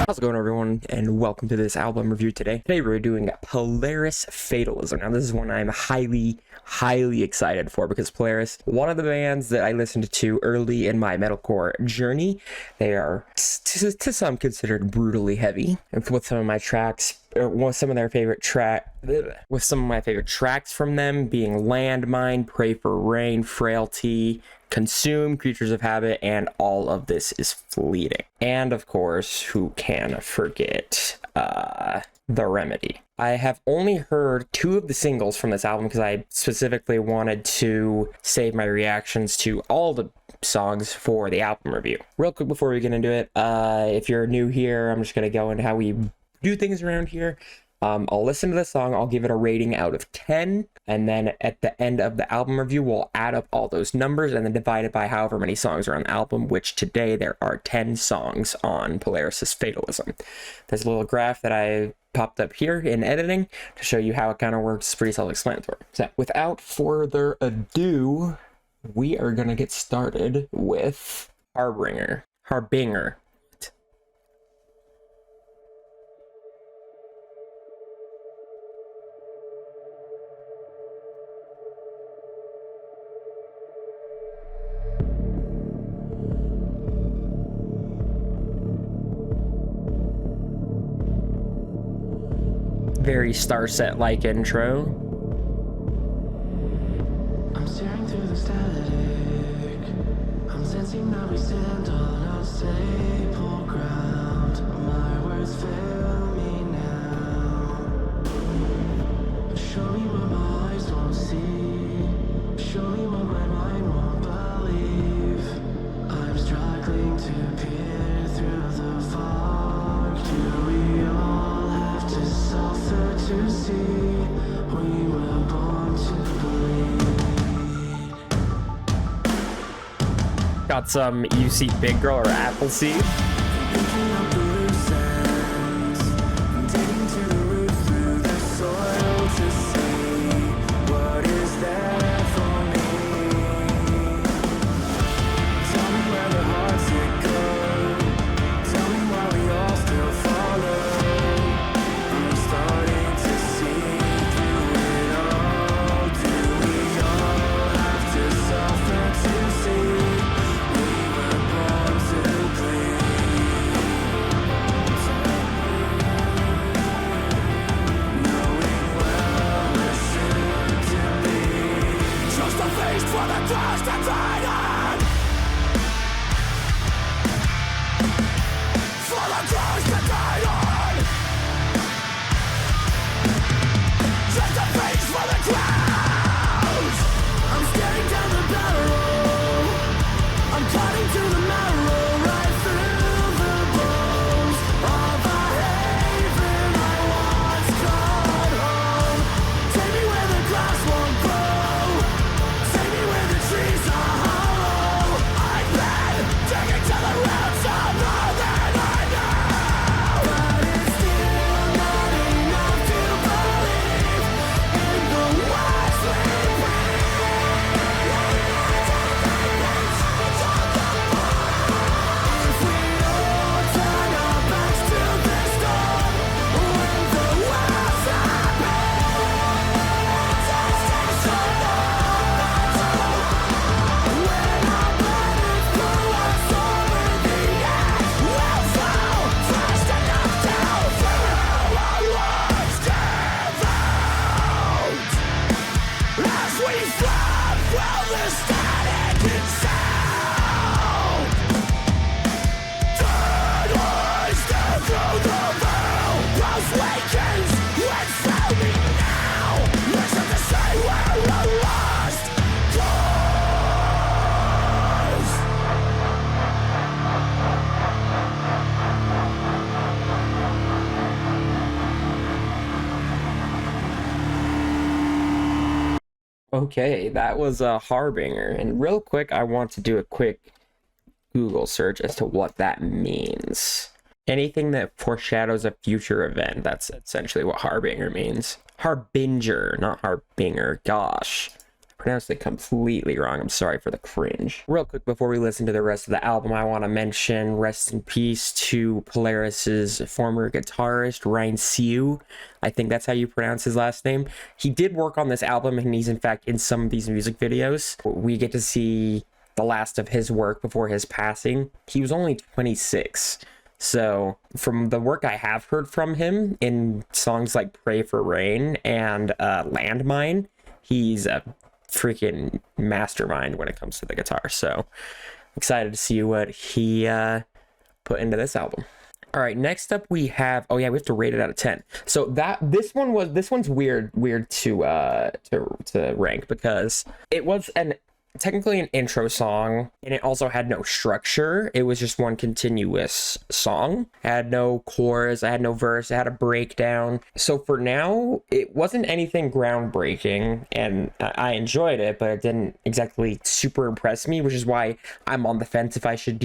How's it going, everyone, and welcome to this album review today. Today we're doing Polaris Fatalism. Now this is one I'm highly excited for because Polaris, one of the bands that I listened to early in my metalcore journey. They are to some considered brutally heavy, and with some of my tracks, with some of my favorite tracks from them being Landmine, Pray for Rain, Frailty, Consume, Creatures of Habit, and All of This is Fleeting. And of course, who can forget The Remedy. I have only heard 2 of the singles from this album because I specifically wanted to save my reactions to all the songs for the album review. Real quick before we get into it, if you're new here, I'm just going to go into how we do things around here. I'll listen to the song, I'll give it a rating out of 10, and then at the end of the album review, we'll add up all those numbers and then divide it by however many songs are on the album, which today there are 10 songs on Polaris' Fatalism. There's a little graph that I popped up here in editing to show you how it kind of works. It's pretty self-explanatory. So without further ado, we are going to get started with Harbinger. Very Starset-like intro. I'm staring through the static. I'm sensing that we stand on unstable ground. My words fail me now. Show me what my eyes won't see. Show me what my mind won't believe. I'm struggling to peer through the fog. Do we all have to suffer to see? We were born to bleed. Got some UC Big Girl or Appleseed. Picking up the loose ends, digging to the root through the soil to see what is there for me. Tell me where the hearts that go. Tell me why we all still follow. I'm starting to see through it all. Do we all have to suffer to see? We were born to bleed. Knowing well we're soon to be. Trust the face for the cross that's hiding. For the cross that's hiding. Trust the face for the crowds. I'm staring down the barrel. I'm cutting to the marrow, right through the bones of a haven I once called home. Take me where the grass won't grow. Take me where the trees are hollow. I've been digging to the roots of more than I know. But it's still not enough to believe in the words we breathe. If we all turn our backs to this storm, when the world's when our bodies pull us over the edge, we'll fall fast enough to feel our lives give out. As we flood through the static and sound, turn eyes down through the veil. Pulse wakens, it's founding now. Listen to say we're a lost cause. Okay, that was a Harbinger. And real quick, I want to do a quick Google search as to what that means. Anything that foreshadows a future event, that's essentially what Harbinger means. Harbinger, not Harbinger. Gosh, pronounced it completely wrong. I'm sorry for the cringe. Real quick before we listen to the rest of the album, I want to mention rest in peace to Polaris's former guitarist, Ryan Siu. I think that's how you pronounce his last name. He did work on this album, and he's in fact in some of these music videos. We get to see the last of his work before his passing. He was only 26. So from the work I have heard from him in songs like Pray for Rain and Landmine, he's a freaking mastermind when it comes to the guitar. So excited to see what he put into this album. All right, next up we have, oh yeah, we have to rate it out of 10. So this one's weird to rank, because it was technically an intro song, and it also had no structure. It was just one continuous song. It had no chorus, it had no verse, it had a breakdown. So for now, it wasn't anything groundbreaking, and I enjoyed it, but it didn't exactly super impress me, which is why I'm on the fence if I should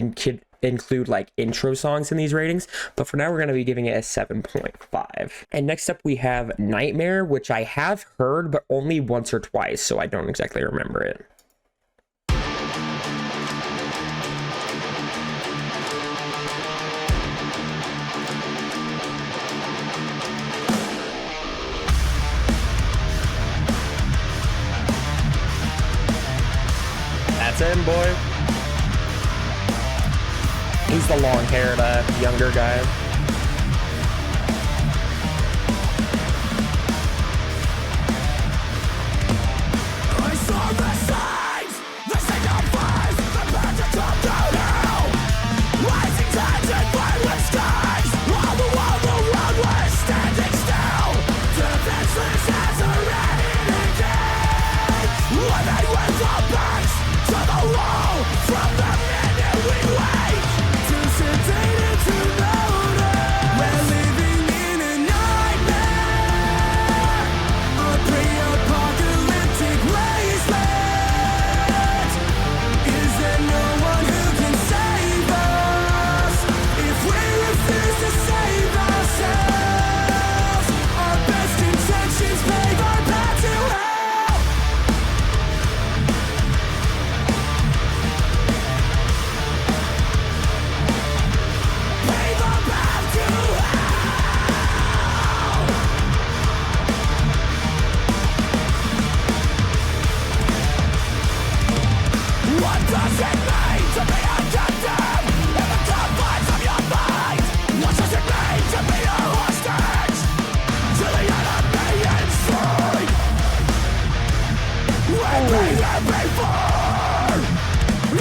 include like intro songs in these ratings. But for now, we're going to be giving it a 7.5. And next up we have Nightmare, which I have heard but only once or twice, so I don't exactly remember it. That's him, boy. He's the long-haired, younger guy. I saw the signs, the signifers, the birds that come down now. Rising tides and violent skies, all the while the world was standing still. Defenseless as a red-headed king. Living with our backs to the wall, from the minute we wake. Sedated to notice, we're living in a nightmare, a pre-apocalyptic wasteland. Is there no one who can save us if we refuse to save ourselves? Our best intentions pave our path to hell. Pave our path to hell. What does it mean to be a captive in the confines of your mind? What does it mean to be a hostage to the enemy inside? When we live before,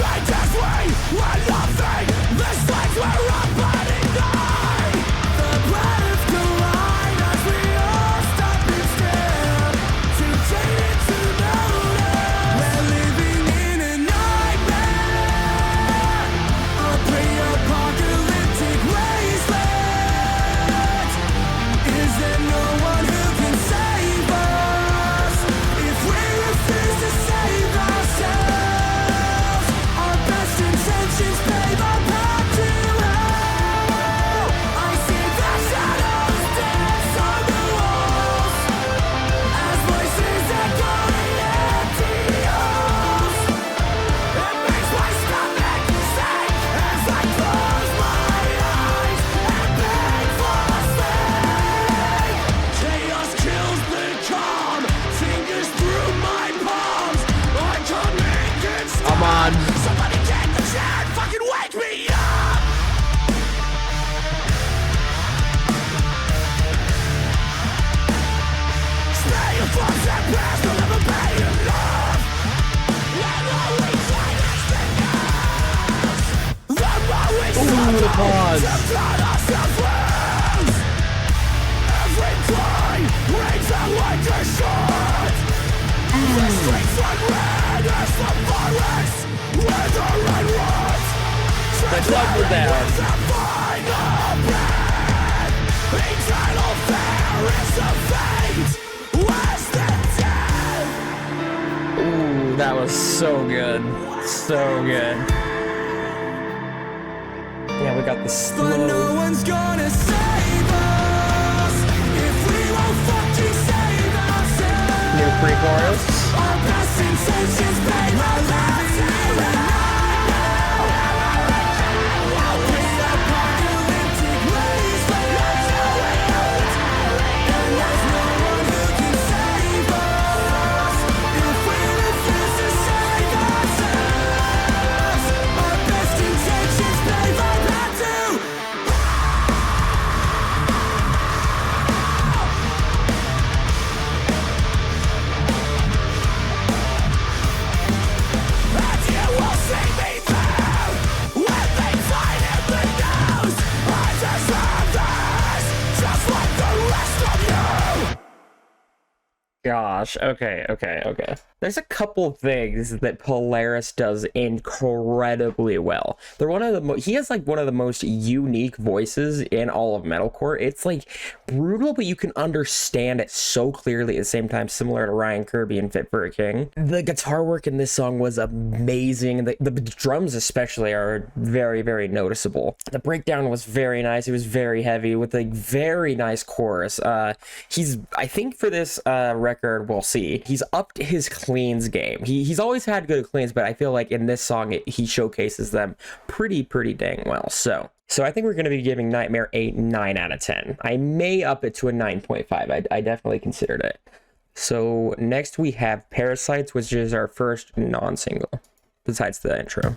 right as we were nothing, the stakes were up and high. The planets collide as we all stop and stare, too jaded to notice. We're living in a nightmare, a pre-apocalyptic wasteland. Is there no one who can save us if we refuse to save ourselves? Our best intentions pave our path to hell. I see the shadows dance on the walls as voices echoing empty halls. It makes my stomach sink as I close my eyes and beg for sleep. Chaos kills the calm, fingers through my palms. I can't make it stop. Come on. Somebody take the chair and fucking wake me up. Stay afloat and past will never be enough. And all we find is the news. The more we the pause. to cut ourselves loose. Every cry rings out like a shot. The streets run red as the forest wither and rot. The gloves were down. With the final breath, eternal fear is the fate. Where's the death? Ooh, that was so good. So good. Yeah, we got the But slow. no one's gonna save us if we won't fucking save ourselves. New pretty chorus. Our best sensations fade my last Gosh, okay. There's a couple things that Polaris does incredibly well. They're one of the he has like one of the most unique voices in all of metalcore. It's like brutal, but you can understand it so clearly at the same time, similar to Ryan Kirby and Fit for a King. The guitar work in this song was amazing. The drums especially are very, very noticeable. The breakdown was very nice. It was very heavy with a very nice chorus. I think for this record, we'll see, he's upped his cleans game. He's always had good cleans, but I feel like in this song he showcases them pretty dang well. So I think we're going to be giving Nightmare a 9 out of 10. I may up it to a 9.5. I definitely considered it. So next we have Parasites, which is our first non-single besides the intro.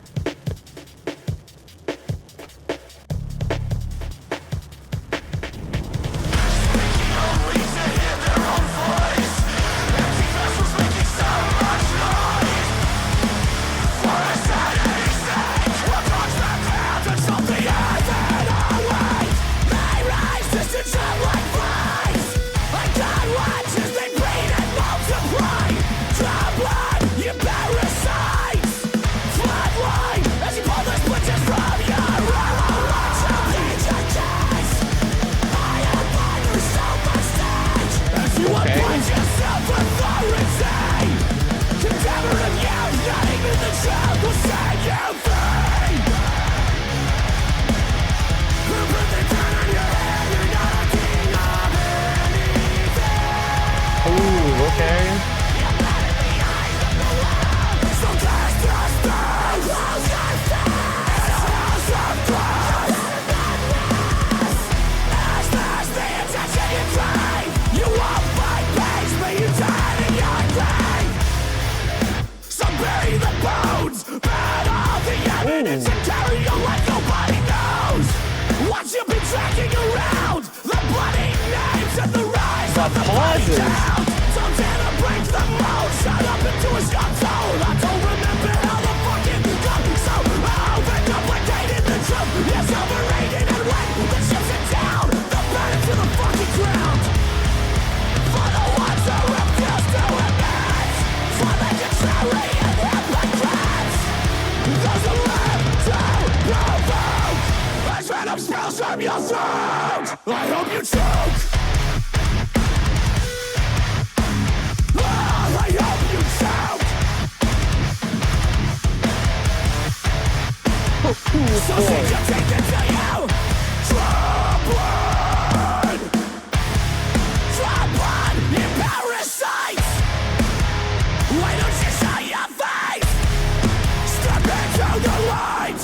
I hope you choke. I hope you choke. So since you take it to you, drop blood in parasites. Why don't you show your face? Step into the light.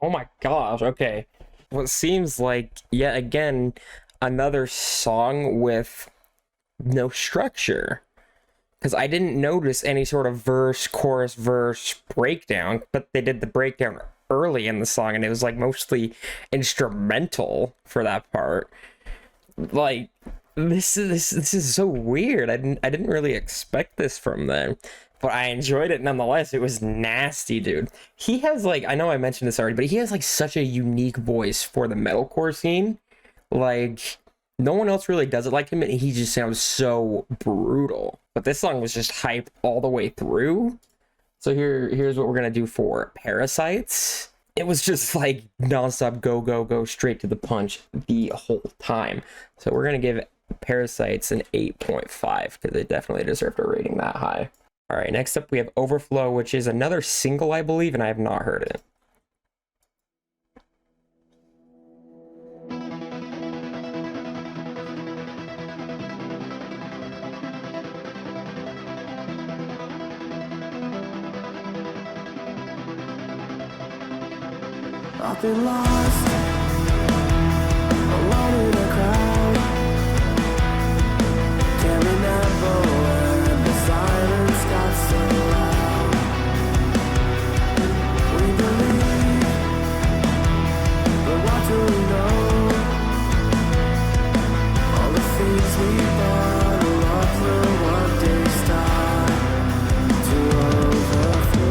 Oh my gosh, okay. What seems like, yet again, another song with no structure. because I didn't notice any sort of verse, chorus, verse breakdown, but they did the breakdown early in the song, and it was like mostly instrumental for that part. Like, this is so weird. I didn't really expect this from them, but I enjoyed it nonetheless. It was nasty, dude. He has, like, I know I mentioned this already, but he has like such a unique voice for the metalcore scene. Like, no one else really does it like him, and he just sounds so brutal. But this song was just hype all the way through. So here's what we're gonna do for Parasites. It was just like nonstop, go, go, go, straight to the punch the whole time. So we're gonna give Parasites an 8.5 because they definitely deserved a rating that high. All right, next up we have Overflow, which is another single, I believe, and I have not heard it. I've been lost, alone in a crowd. Can't remember when the silence got so loud. We believe, but what do we know? All the things we bottle up will one day start to overflow.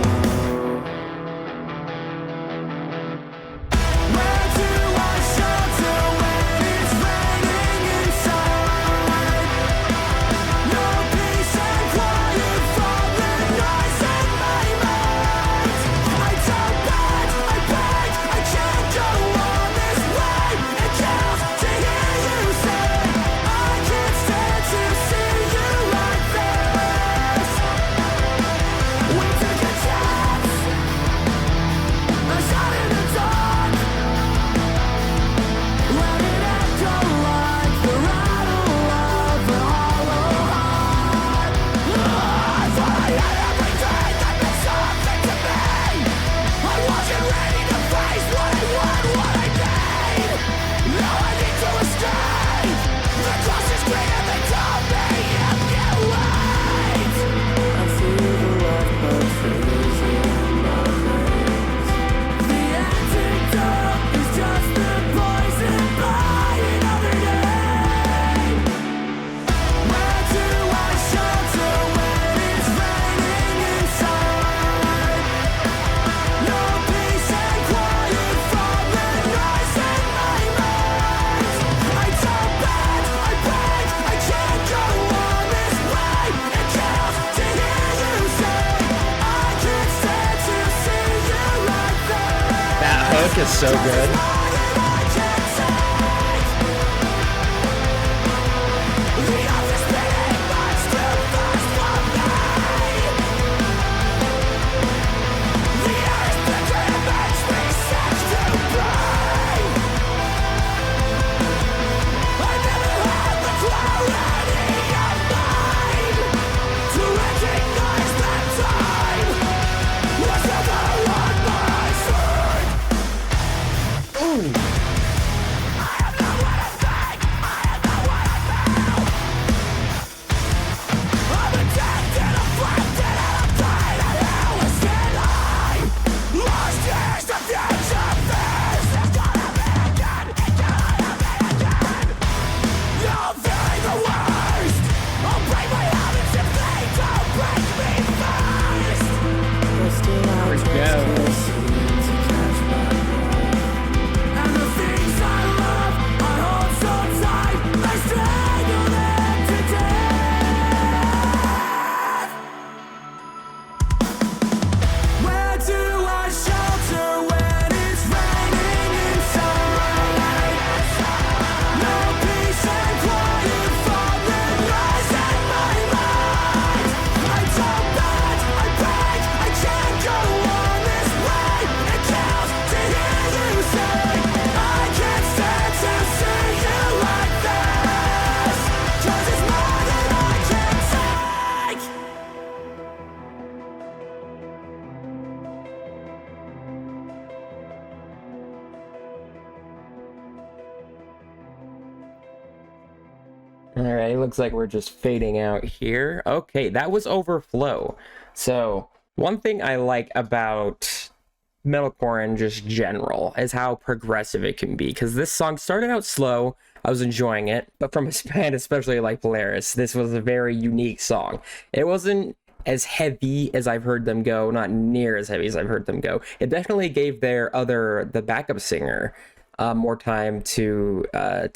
Is so good. All right, looks like we're just fading out here. Okay, that was Overflow. So one thing I like about metalcore in just general is how progressive it can be, because this song started out slow. I was enjoying it, but from a band especially like Polaris, this was a very unique song. It wasn't as heavy as I've heard them go, not near as heavy as I've heard them go. It definitely gave the backup singer more time to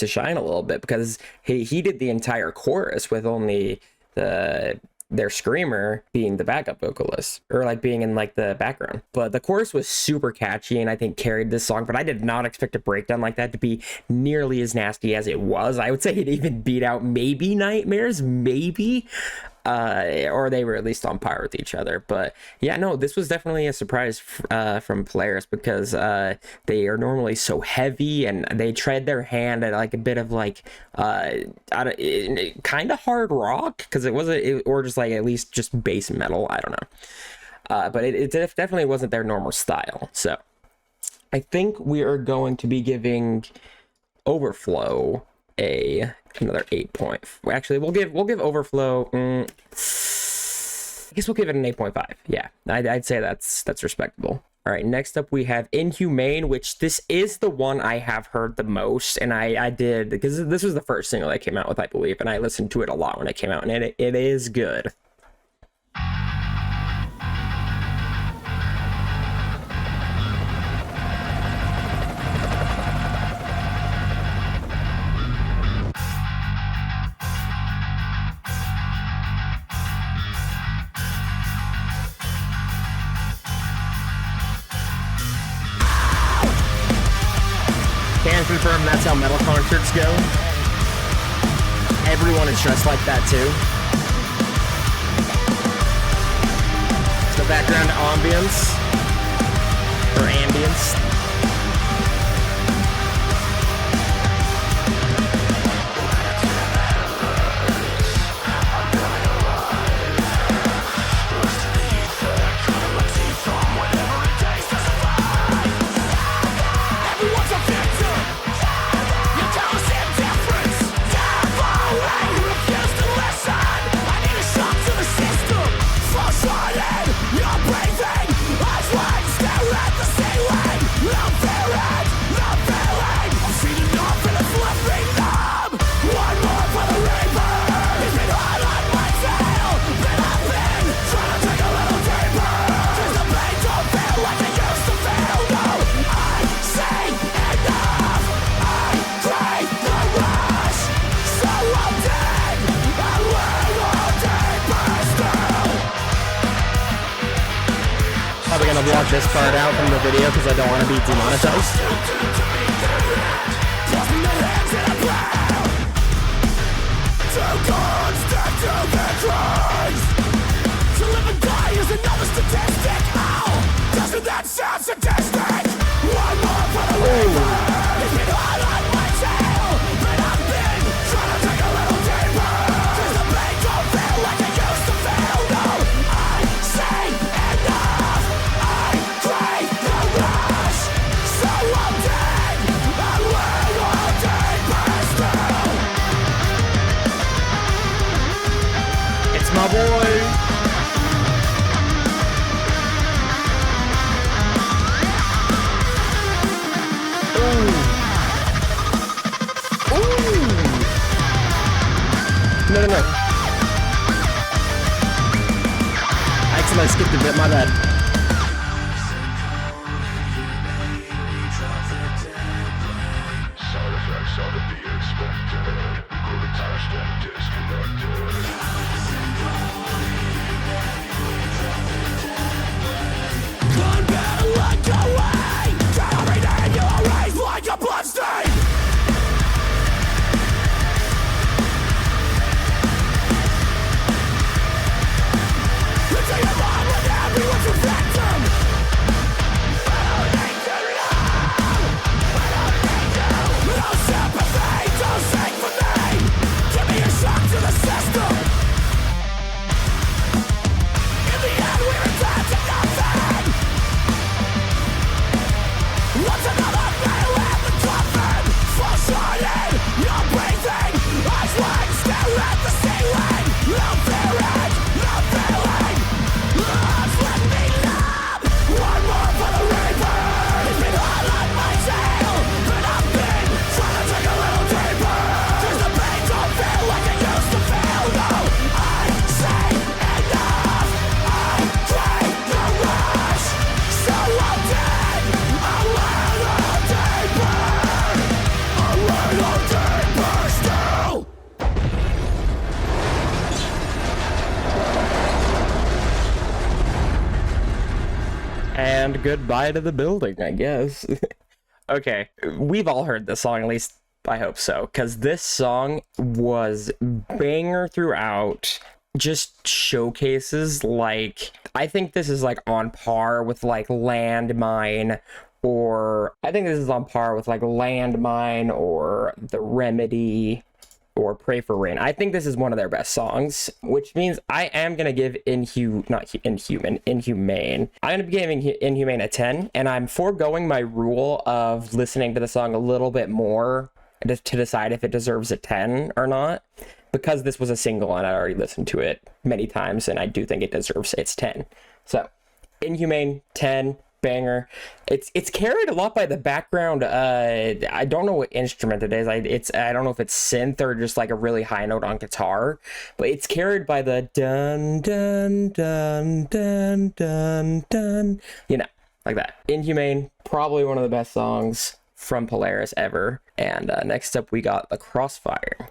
shine a little bit, because he did the entire chorus with only their screamer being the backup vocalist, or like being in like the background. But the chorus was super catchy and I think carried this song, but I did not expect a breakdown like that to be nearly as nasty as it was. I would say it even beat out maybe Nightmares, maybe. Or they were at least on par with each other. But yeah, no, this was definitely a surprise from Polaris, because they are normally so heavy and they tread their hand at like a bit of like kind of hard rock, because it wasn't, or just like at least just bass metal. I don't know, but it definitely wasn't their normal style. So I think we are going to be giving Overflow another 8 point. Actually, we'll give Overflow. I guess we'll give it an 8.5. Yeah, I'd say that's respectable. All right, next up we have Inhumane, which this is the one I have heard the most, and I did, because this was the first single I came out with, I believe, and I listened to it a lot when it came out, and it is good. Can confirm that's how metal concerts go. Everyone is dressed like that too. The background ambience, or ambience. Gonna block this part out from the video because I don't want to be demonetized. To live and die is another statistic. Oh, doesn't that sound sadistic? One more for the labor. It's been hard on my tail, but I've been trying to take a little deeper. Cause the pain don't feel like it used to feel. No, I say enough. I crave the rush. So I'm dead. I will all deeper still. It's my boy. No. I skipped a bit, my bad. Side effects are to be expected. Grew attached and disconnected. Gone better let go away. Every day you erase like a bloodstain. Into your mind when everyone's your And goodbye to the building, I guess. Okay, we've all heard this song, at least I hope so, because this song was banger throughout. Just showcases, like, I think this is like on par with like Landmine, or I think this is on par with like Landmine or The Remedy or Pray for Rain. I think this is one of their best songs, which means I am going to give Inhumane. I'm going to be giving Inhumane a 10, and I'm foregoing my rule of listening to the song a little bit more to decide if it deserves a 10 or not, because this was a single and I already listened to it many times, and I do think it deserves its 10. So, Inhumane, 10. Banger. It's carried a lot by the background. I don't know what instrument it is. I don't know if it's synth or just like a really high note on guitar, but it's carried by the dun dun dun dun dun dun. You know, like that. Inhumane, probably one of the best songs from Polaris ever. And next up we got the Crossfire.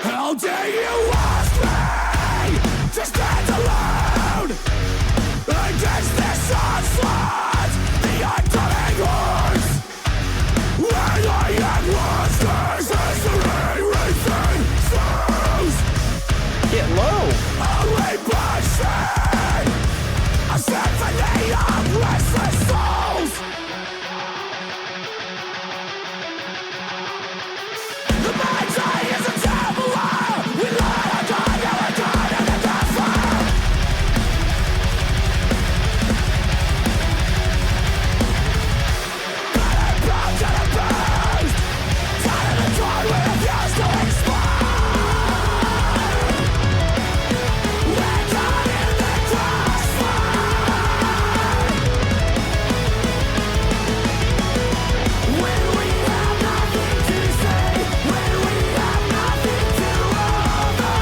How dare you ask me to stand alone against this onslaught, the oncoming hordes? When I am lost, as everything flows. Get low. Only bloodshed, a symphony of restless souls. The mind's eye is a tabula. We lie on God, now we're God in the death fire. Got it broke, got it bruised. Tied in the door, we refuse to expire. We're caught in the crossfire. When we have nothing to say, when we have nothing to offer,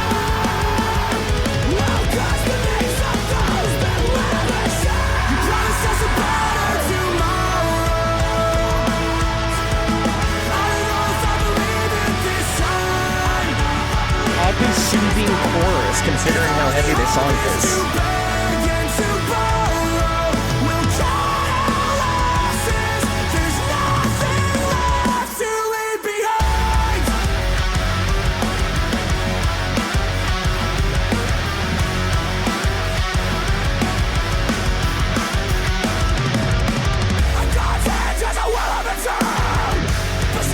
we'll cast the names of those that lavish. You promised us a better tomorrow. I don't know if I believe in this sign. Oddly soothing chorus, considering how heavy this song is. To beg and to borrow, we'll count our losses. There's nothing left to leave behind. A God's hand has a will of its own, but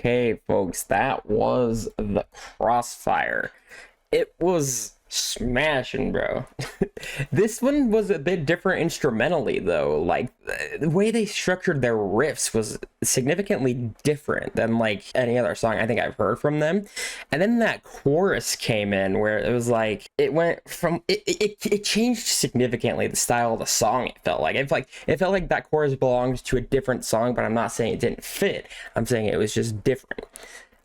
Okay, folks, that was the Crossfire. It was smashing, bro. This one was a bit different instrumentally, though. Like, the way they structured their riffs was significantly different than like any other song I think I've heard from them. And then that chorus came in where it was like it went from it changed significantly the style of the song. It felt like that chorus belongs to a different song, but I'm not saying it didn't fit. I'm saying it was just different.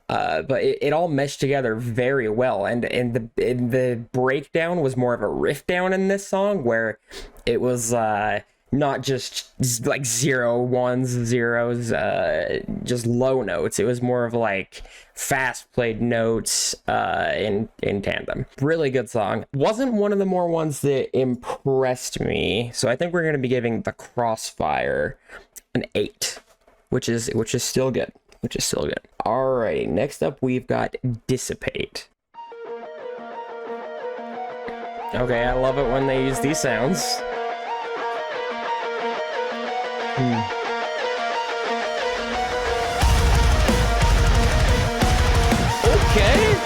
But it all meshed together very well, and the breakdown was more of a riff down in this song, where it was not just like 0 1s 0s, just low notes. It was more of like fast played notes in tandem. Really good song. Wasn't one of the more ones that impressed me, so I think we're gonna be giving the Crossfire an 8, which is still good. Alrighty, next up we've got Dissipate. Okay, I love it when they use these sounds. Okay.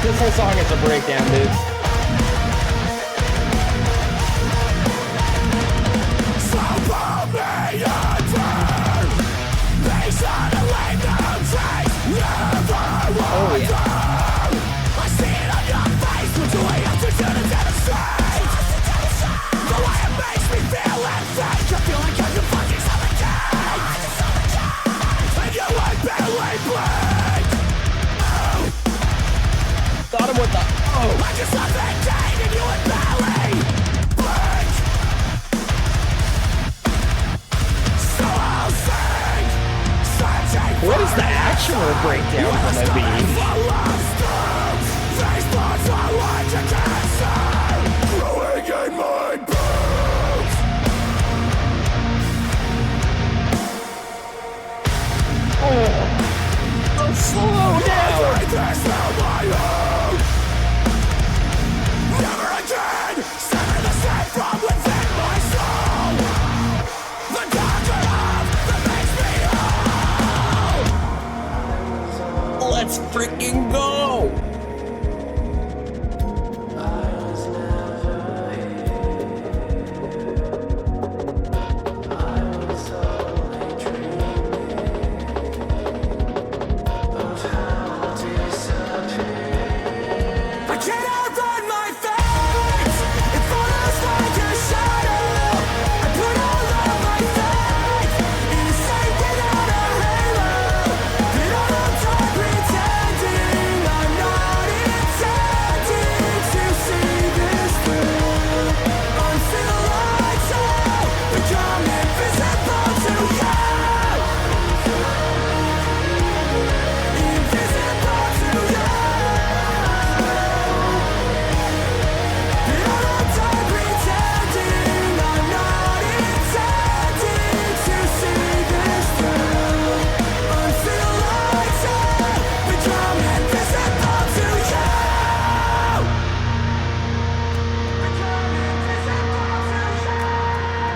This whole song is a breakdown, dude. Oh yeah. I see it on your face. What do I have to do to demonstrate? The way it makes me feel and think. I feel like I can fucking suffocate. And you ain't barely blink. Got him with the I just suffocate and you ain't barely blink. So I'll sing. What is the actual breakdown gonna be? Oh, slow down. Never again, sever the same from within my soul. The doctor of that makes me whole. Let's freaking go!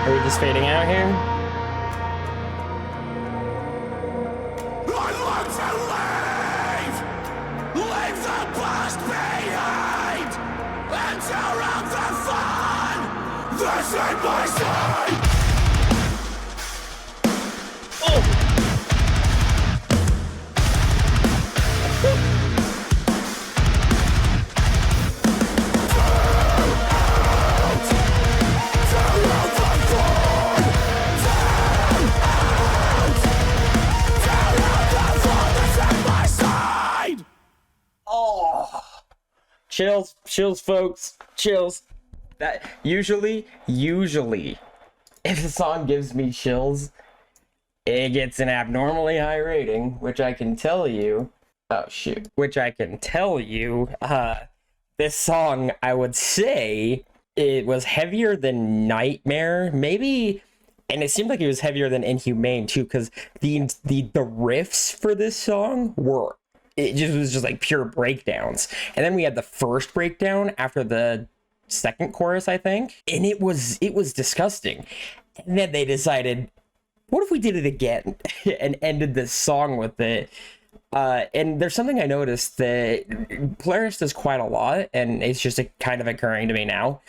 Are we just fading out here? I want to leave the past behind, and tear out the fun. side by side. Chills, folks, chills. That usually, if a song gives me chills, it gets an abnormally high rating, which I can tell you. Oh shoot! Which I can tell you. This song, I would say, it was heavier than Nightmare, maybe. And it seemed like it was heavier than Inhumane too, because the riffs for this song were. It just was just like pure breakdowns. And then we had the first breakdown after the second chorus, I think. And it was disgusting. And then they decided, what if we did it again and ended this song with it? And there's something I noticed that Polaris does quite a lot, and it's just kind of occurring to me now.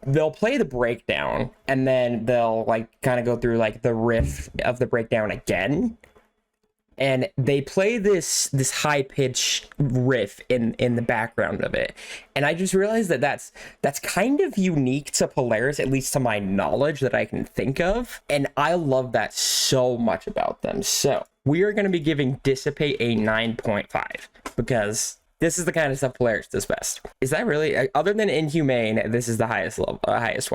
They'll play the breakdown, and then they'll like kind of go through like the riff of the breakdown again. And they play this high pitch riff in the background of it, and I just realized that that's kind of unique to Polaris, at least to my knowledge that I can think of, and I love that so much about them. So we are going to be giving Dissipate a 9.5 because this is the kind of stuff Polaris does best. Is that really, other than Inhumane, this is the highest one,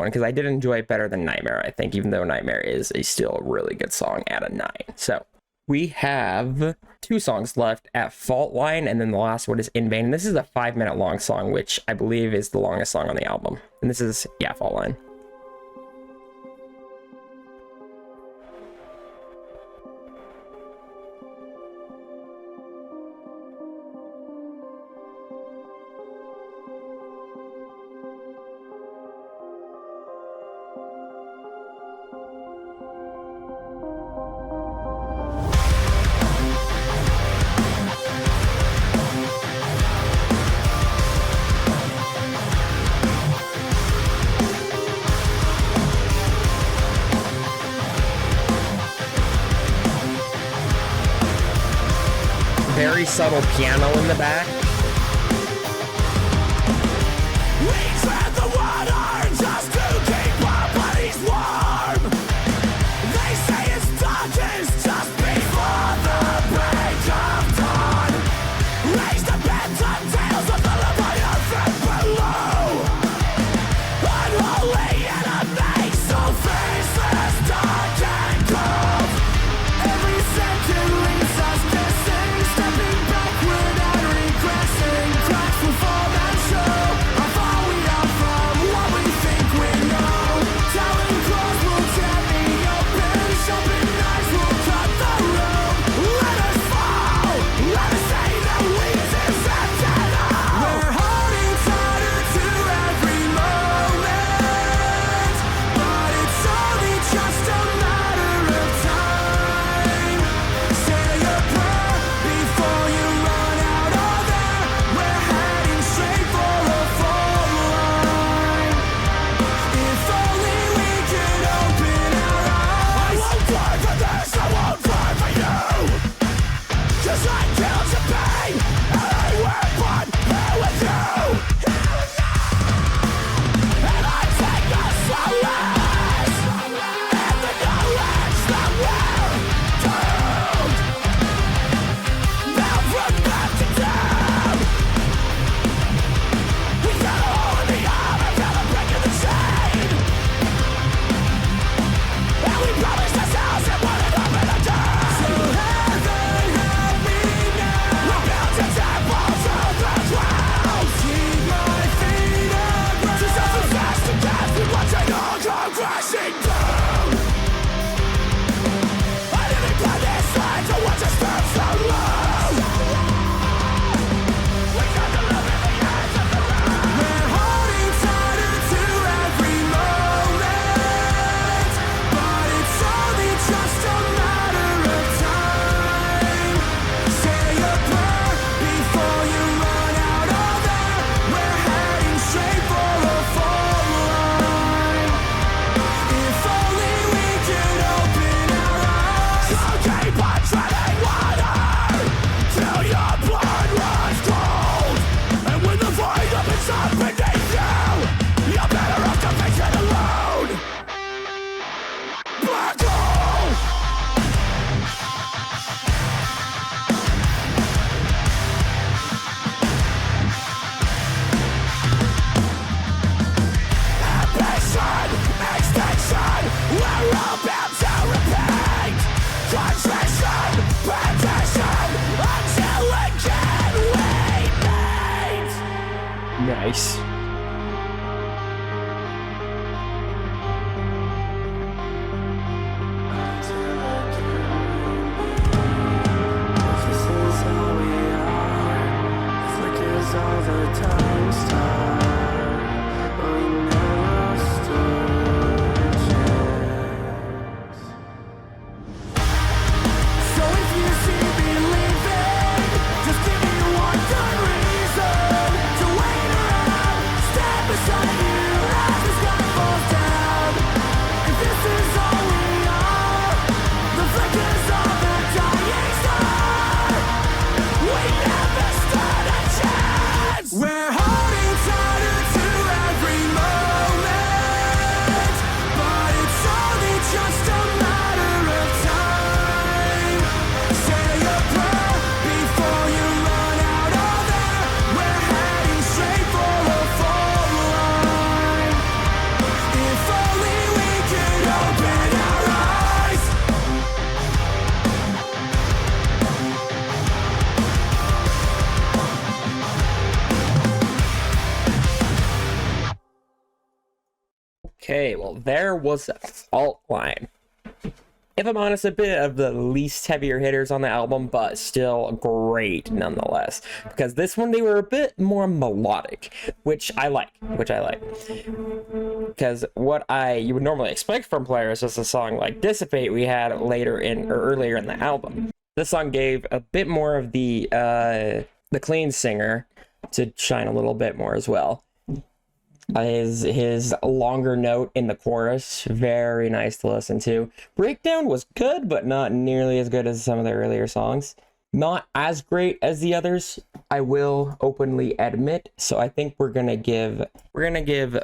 because I did enjoy it better than Nightmare, I think, even though Nightmare is still a really good song at a 9. So we have 2 songs left at Fault Line, and then the last one is In Vain. And this is a 5-minute long song, which I believe is the longest song on the album. And this is, yeah, Fault Line. Very subtle piano in the back. We tread the water just to keep our bodies warm. They say it's darkest just before the break of dawn. Raise the bent on tales of the Leviathan from below. Unholy enemies, so faceless, dark and cold. Every second leaves us guessing, stepping backward and regret. Nice. Okay, well, there was a Fault Line. If I'm honest, a bit of the least heavier hitters on the album, but still great nonetheless. Because this one, they were a bit more melodic, which I like. Because what you would normally expect from Polaris is a song like Dissipate we had earlier in the album. This song gave a bit more of the clean singer to shine a little bit more as well. His longer note in the chorus, very nice to listen to. Breakdown was good, but not nearly as good as some of the earlier songs. Not as great as the others, I will openly admit. So I think we're gonna give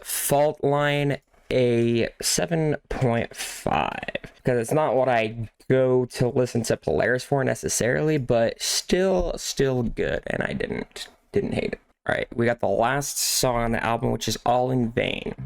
Fault Line a 7.5 because it's not what I go to listen to Polaris for necessarily, but still good, and I didn't hate it. All right, we got the last song on the album, which is All in Vain.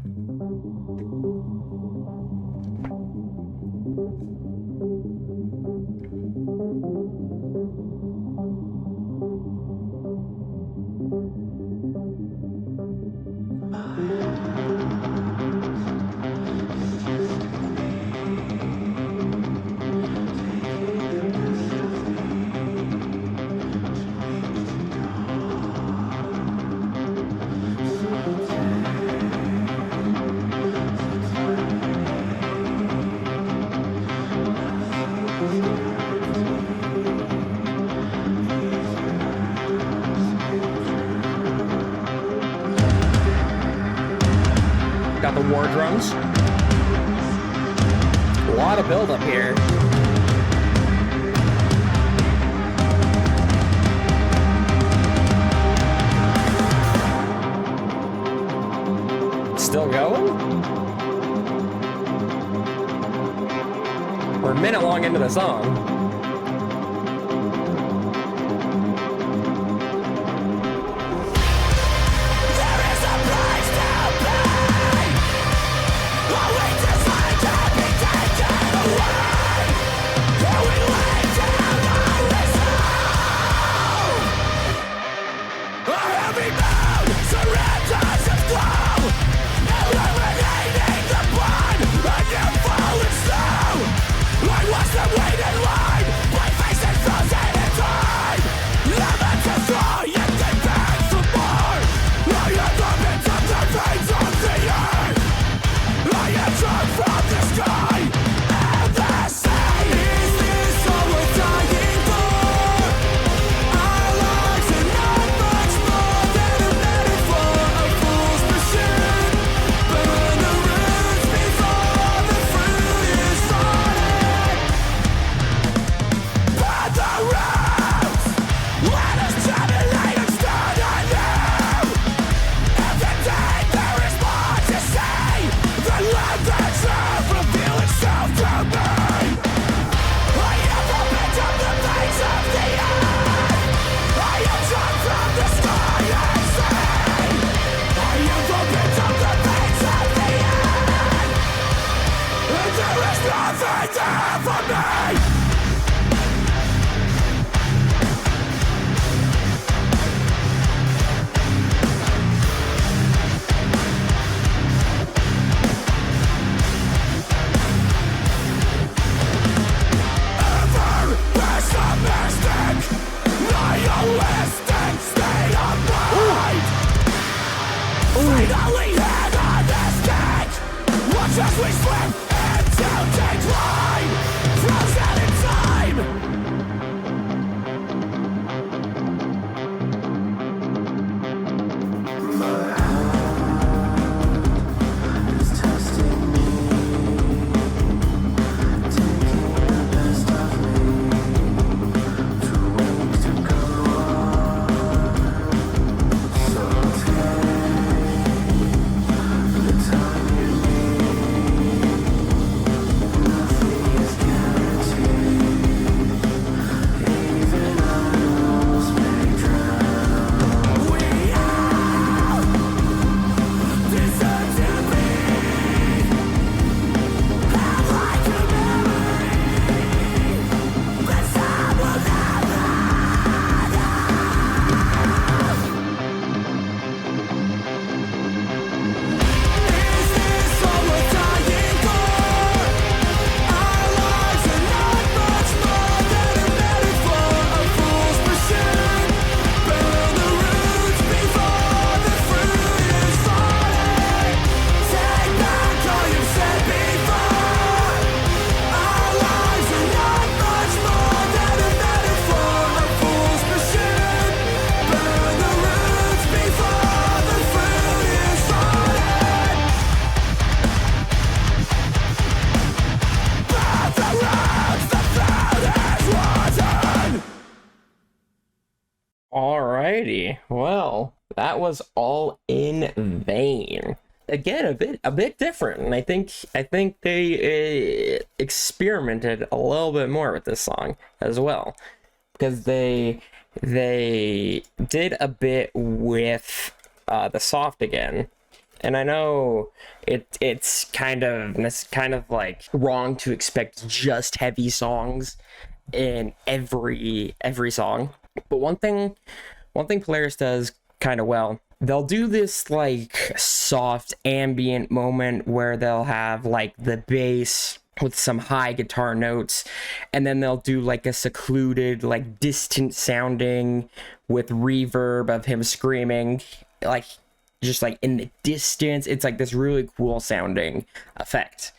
Got the war drums. A lot of build up here. Still going? We're a minute long into the song. Alrighty, well, that was All in Vain. Again, a bit different, and I think they experimented a little bit more with this song as well, because they did a bit with the soft again. And I know it's kind of like wrong to expect just heavy songs in every song. But one thing Polaris does kind of well, they'll do this like soft ambient moment where they'll have like the bass with some high guitar notes, and then they'll do like a secluded, like distant sounding with reverb of him screaming, like just like in the distance. It's like this really cool sounding effect.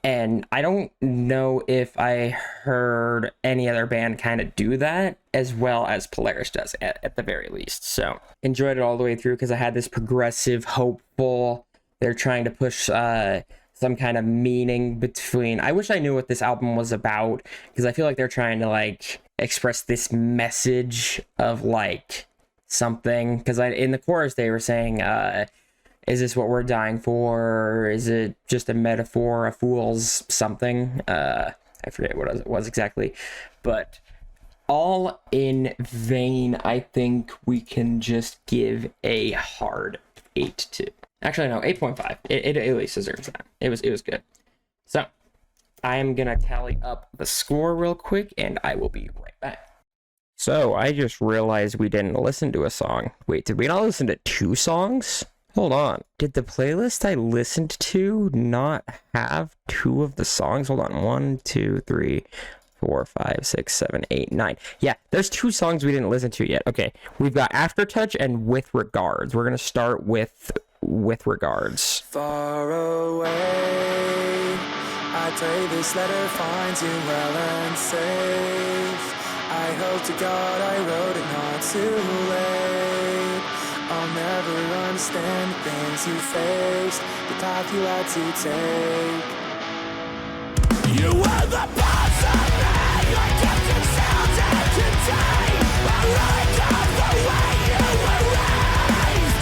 And I don't know if I heard any other band kind of do that as well as Polaris does at the very least. So enjoyed it all the way through because I had this progressive, hopeful, they're trying to push some kind of meaning between. I wish I knew what this album was about, because I feel like they're trying to like express this message of like something. Because in the chorus they were saying, is this what we're dying for? Or is it just a metaphor, a fool's something? I forget what it was exactly. But All in Vain, I think we can just give a hard 8 to. Actually, no, 8.5. It at least deserves that. It was good. So, I am going to tally up the score real quick, and I will be right back. So, I just realized we didn't listen to a song. Wait, did we not listen to 2 songs? Hold on. Did the playlist I listened to not have 2 of the songs? Hold on. 1, 2, 3, 4, 5, 6, 7, 8, 9. Yeah, there's 2 songs we didn't listen to yet. Okay, we've got Aftertouch and With Regards. We're going to start with Regards. Far away, I pray this letter finds you well and safe. I hope to God I wrote it not too late. I'll never understand the things you faced, the path you had to take. You were the parts of me I kept concealed and contained. I really got the way you were raised.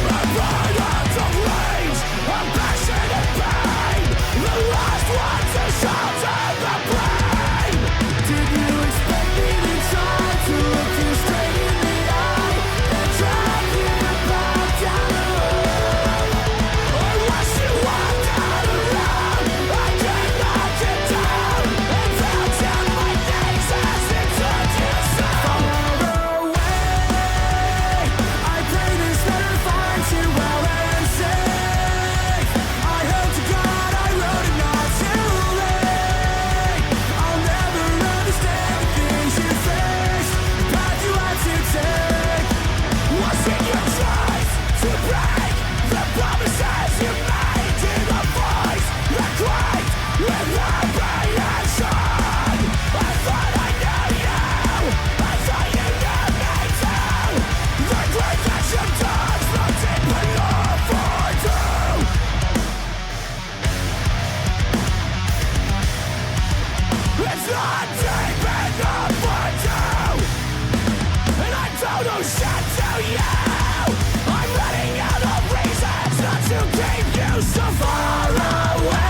A product of rage, a passion and pain. The last one to shelter the brain. Did you expect me to try to look you straight in the eye and drag you back down the road? Or was you walked out around? I came knocking down and found down my knees as it took you so far away. I pray this letter finds you well and safe. I hope to God I wrote it not too late. I'll never understand the things you faced, the path you had to take. Was it your choice to break the promises you made to the voice that cried with apprehension? I thought I knew you, I thought you knew me too. The great that you touched, not deep enough for two. It's not deep enough for two. And I don't know shit to you. I'm running out of reasons not to keep you so far away.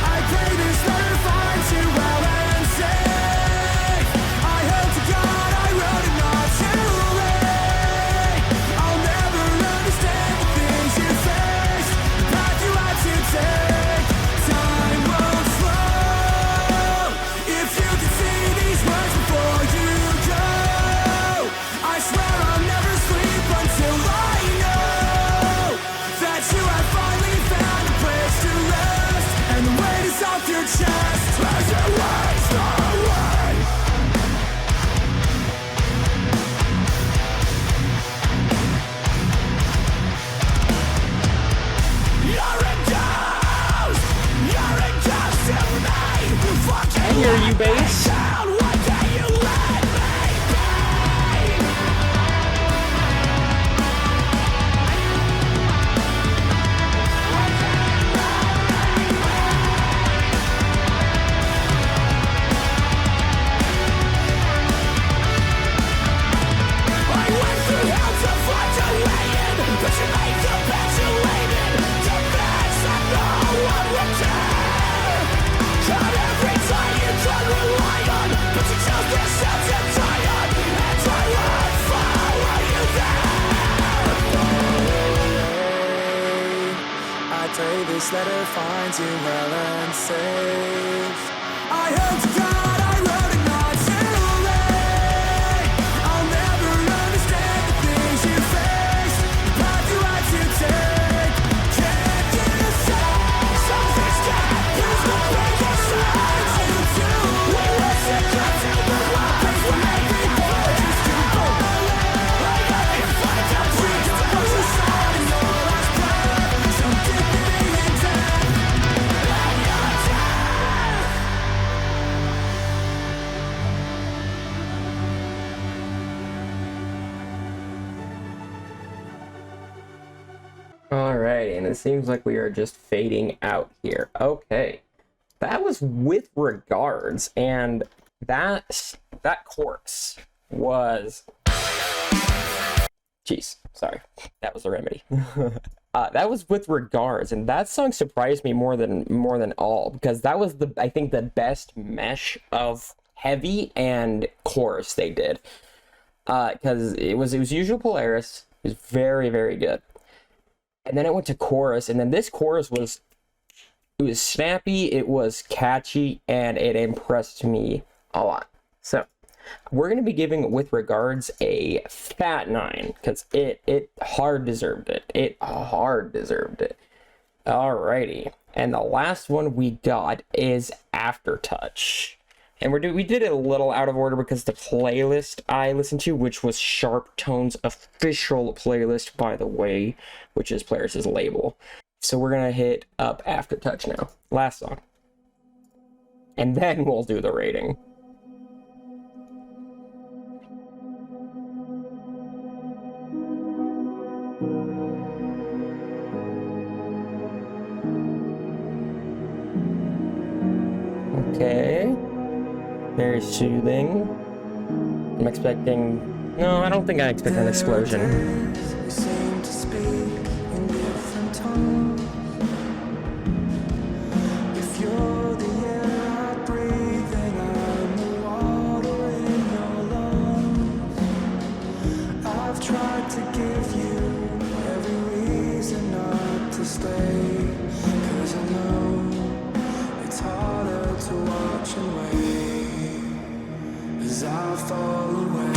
I pray this letter finds you well and safe. I hope to God I wrote it not too late. I'll never understand the things you faced, the path you had to take. Time won't slow if you can see these words before you go. I swear I'll never sleep until I know that you have finally found a place to rest, and the weight is off your chest as you waste away. You're a ghost to me. Fucking I hear you, bass. down, why can't you let me be? Pray this letter finds you well and safe. I hope to God I wrote it not too late. I'll never understand the things you face, the path you had to take. Can't you say something's got please don't break your sides into we listen to the lies from every voice just to go. I got to fight out free to push aside and your last breath. Some dignity in death. Let your death. All right, and it seems like we are just fading out here. Okay, that was With Regards, and that chorus was... Jeez, sorry, that was the remedy. That was With Regards, and that song surprised me more than all, because that was I think the best mesh of heavy and chorus they did. Because it was usual Polaris. It was very, very good. And then it went to chorus, and then this chorus was snappy, it was catchy, and it impressed me a lot. So we're going to be giving With Regards a fat 9, because it hard deserved it. It hard deserved it. Alrighty. And the last one we got is Aftertouch. And we did it a little out of order because the playlist I listened to, which was Sharp Tone's official playlist, by the way, which is Polaris' label. So we're going to hit up Aftertouch now. Last song. And then we'll do the rating. Okay. Very soothing. I'm expecting... No, I don't think I expect an explosion. We seem to speak in different tongues. If you're the air I breathe, then I'm the water in your lungs. I've tried to give you every reason not to stay, 'cause I know it's harder to watch and wait as I fall away.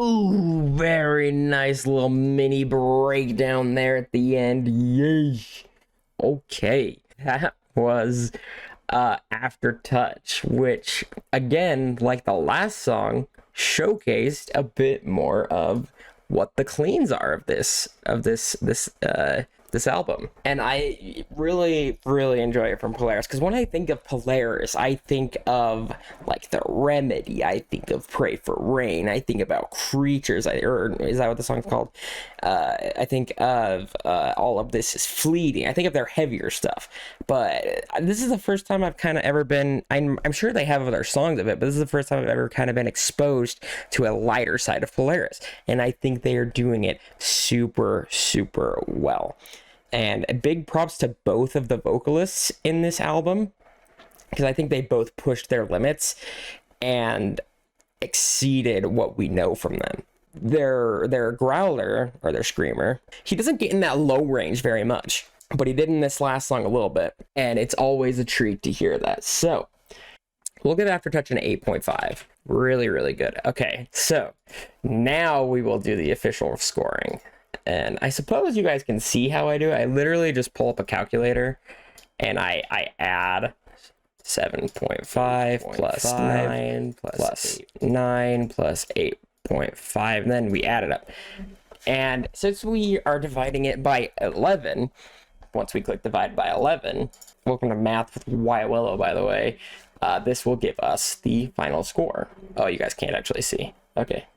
Ooh, very nice little mini breakdown there at the end. Yay. Okay, that was Aftertouch, which again, like the last song, showcased a bit more of what the cleans are of this album. And I really enjoy it from Polaris, because when I think of Polaris, I think of like The Remedy, I think of Pray for Rain, I think about Creatures, or is that what the song's called? I think of All of This Is Fleeting. I think of their heavier stuff. But this is the first time I've kind of ever been, I'm sure they have other songs of it, but this is the first time I've ever kind of been exposed to a lighter side of Polaris. And I think they are doing it super well. And big props to both of the vocalists in this album, because I think they both pushed their limits and exceeded what we know from them. Their growler, or their screamer, he doesn't get in that low range very much, but he did in this last song a little bit, and it's always a treat to hear that. So we'll give Aftertouch an 8.5. Really good. Okay, so now we will do the official scoring. And I suppose you guys can see how I do it. I literally just pull up a calculator and I add 7.5 plus 9 plus 9 plus 8.5, and then we add it up. And since we are dividing it by 11, once we click divide by 11, welcome to Math with Wyatt Willow, by the way, this will give us the final score. Oh, you guys can't actually see. Okay,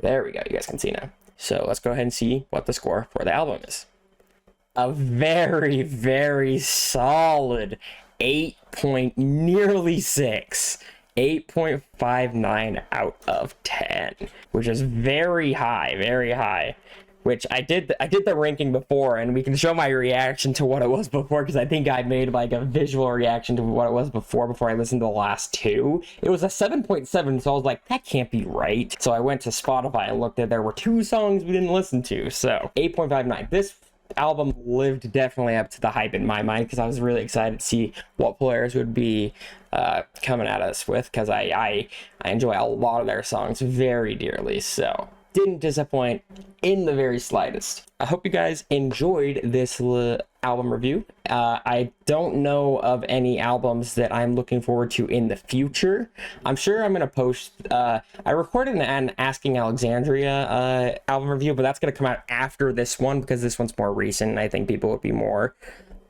there we go. You guys can see now. So let's go ahead and see what the score for the album is. A very solid 8.59 out of 10, which is very high. Which I did the ranking before, and we can show my reaction to what it was before, because I think I made like a visual reaction to what it was before I listened to the last two. It was a 7.7, so I was like, that can't be right. So I went to Spotify and looked at, there were 2 songs we didn't listen to. So 8.59. This album lived definitely up to the hype in my mind, because I was really excited to see what Polaris would be coming at us with, because I enjoy a lot of their songs very dearly. So didn't disappoint in the very slightest. I hope you guys enjoyed this album review. I don't know of any albums that I'm looking forward to in the future. I'm sure I'm going to post, I recorded an Asking Alexandria album review, but that's going to come out after this one, because this one's more recent. I think people would be more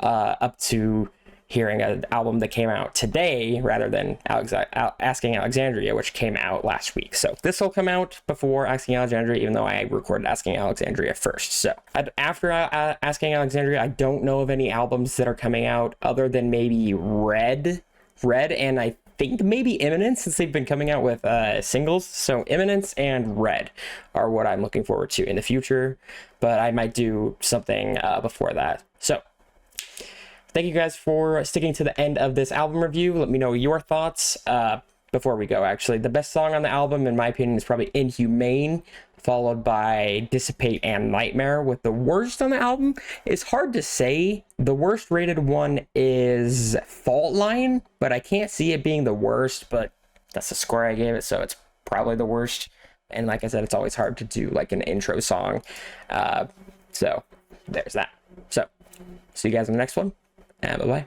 up to hearing an album that came out today rather than Asking Alexandria, which came out last week. So this will come out before Asking Alexandria, even though I recorded Asking Alexandria first. So after Asking Alexandria, I don't know of any albums that are coming out other than maybe Red, and I think maybe Imminence, since they've been coming out with singles. So Imminence and Red are what I'm looking forward to in the future, but I might do something before that. So thank you guys for sticking to the end of this album review. Let me know your thoughts before we go, actually. The best song on the album, in my opinion, is probably Inhumane, followed by Dissipate and Nightmare. With the worst on the album, it's hard to say. The worst rated one is Fault Line, but I can't see it being the worst, but that's the score I gave it, so it's probably the worst. And like I said, it's always hard to do like an intro song. So there's that. So see you guys in the next one. And bye-bye.